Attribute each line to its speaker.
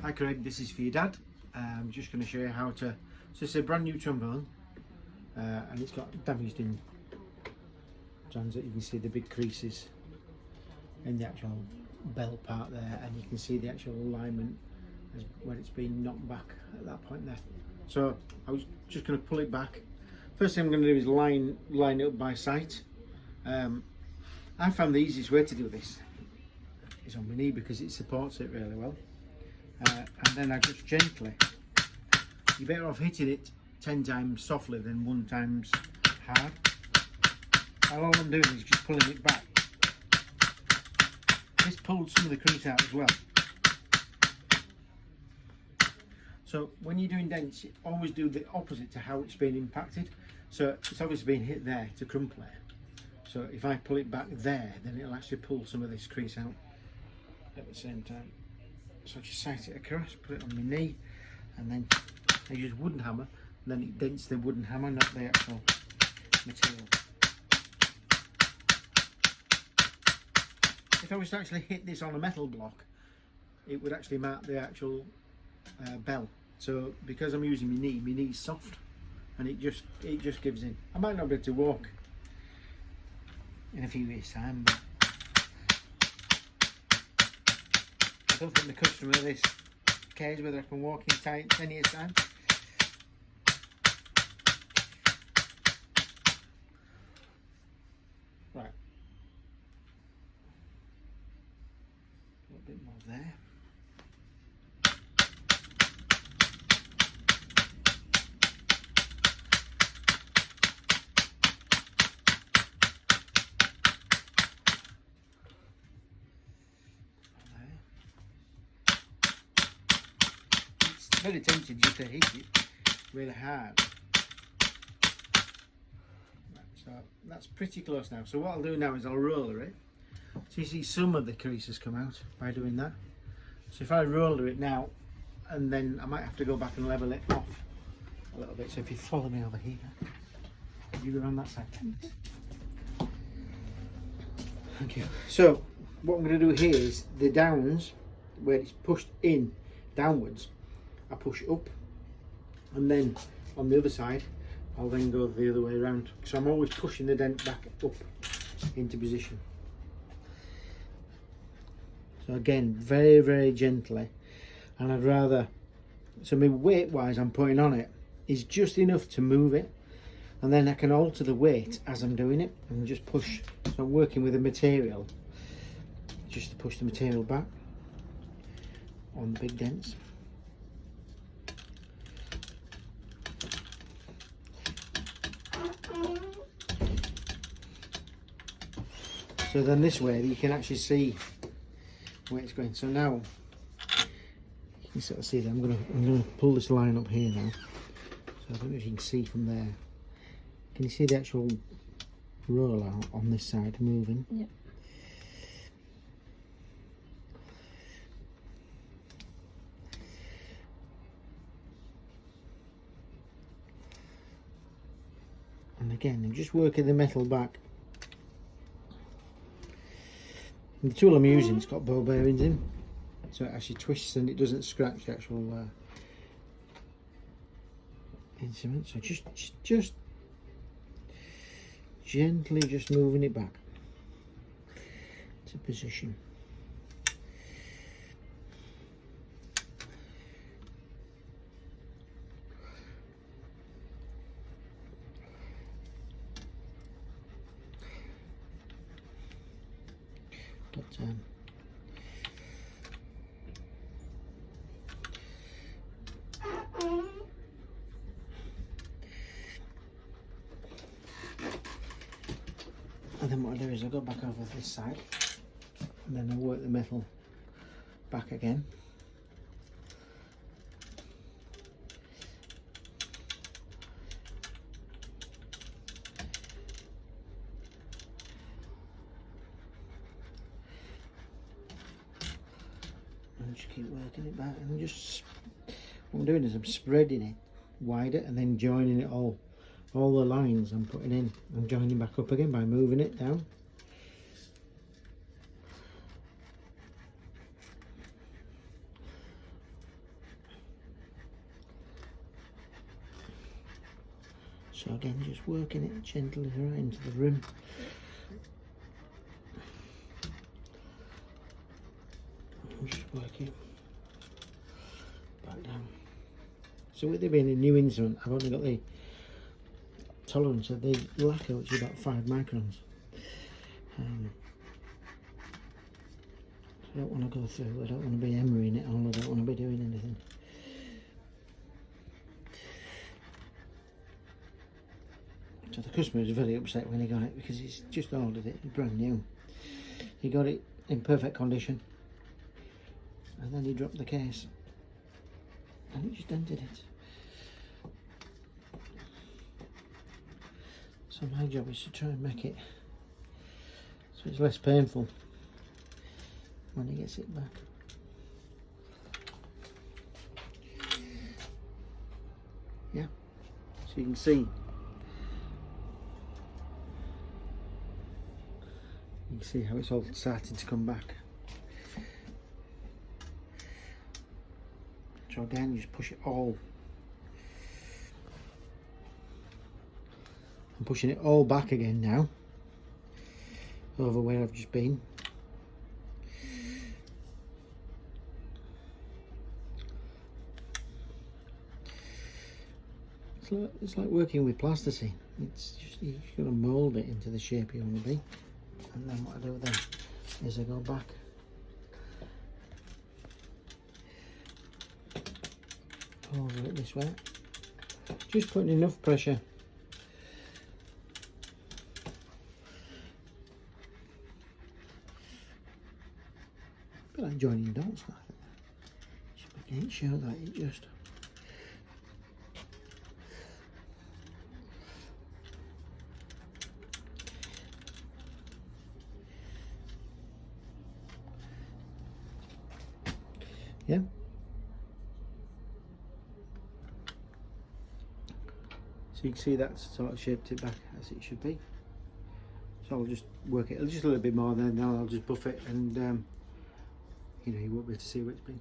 Speaker 1: Hi Craig, this is for your dad. I'm just going to show you how to, so it's a brand new trombone and it's got damaged in transit. You can see the big creases in the actual bell part there, and you can see the actual alignment as when it's been knocked back at that point there. So I was just going to pull it back. First thing I'm going to do is line it up by sight. I found the easiest way to do this is on my knee because it supports it really well. And then I just gently, you're better off hitting it 10 times softly than 1 time hard. And all I'm doing is just pulling it back. This pulled some of the crease out as well. So when you're doing dents, you always do the opposite to how it's been impacted. So it's obviously been hit there to crumple it. So if I pull it back there, then it'll actually pull some of this crease out at the same time. So I just sight it across, put it on my knee, and then I use wooden hammer, and then it dents the wooden hammer, not the actual material. If I was to actually hit this on a metal block, it would actually mark the actual bell. So because I'm using my knee's soft, and it just gives in. I might not be able to walk in a few years' time, but I don't think the customer of this cares whether I can walk in 10 years' time. Right. A little bit more there. Very tempted just to hit it really hard. Right, so that's pretty close now. So what I'll do now is I'll roller it. So you see some of the creases come out by doing that. So if I roller it now, and then I might have to go back and level it off a little bit. So if you follow me over here, you go on that side. Thank you. So what I'm going to do here is the downs, where it's pushed in downwards, I push up, and then on the other side I'll then go the other way around. So I'm always pushing the dent back up into position. So again, very, very gently, and I'd rather, so my weight wise I'm putting on it is just enough to move it, and then I can alter the weight as I'm doing it and just push. So I'm working with the material just to push the material back on the big dents. So then this way you can actually see where it's going. So now you can sort of see that I'm gonna pull this line up here now. So I don't know if you can see from there. Can you see the actual roller on this side moving?
Speaker 2: Yeah.
Speaker 1: And again, I'm just working the metal back. And the tool I'm using, it's got ball bearings in, so it actually twists and it doesn't scratch the actual instrument. So just gently just moving it back to position. But and then what I do is I go back over this side, and then I work the metal back again. And just keep working it back, and just what I'm doing is I'm spreading it wider and then joining it all the lines I'm putting in. I'm joining back up again by moving it down. So again, just working it gently right into the rim. Just work it back down. So with it being a new instrument, I've only got the tolerance of the lacquer, which is about 5 microns. I don't want to go through, I don't want to be emerying it all, I don't want to be doing anything. So the customer was very upset when he got it, because he's just ordered it, it's brand new. He got it in perfect condition, and then he dropped the case, and he just dented it. So my job is to try and make it so it's less painful when he gets it back. Yeah, so you can see. You can see how it's all starting to come back. So again, just push it all. I'm pushing it all back again now, over where I've just been. It's like working with plasticine. It's just, you've got to mould it into the shape you want to be. And then what I do then is I go back over it this way, just putting enough pressure a bit like joining dots, just making sure that it just yeah. So you can see that's sort of shaped it back as it should be. So I'll just work it just a little bit more, then I'll just buff it, and you know, you won't be able to see where it's been.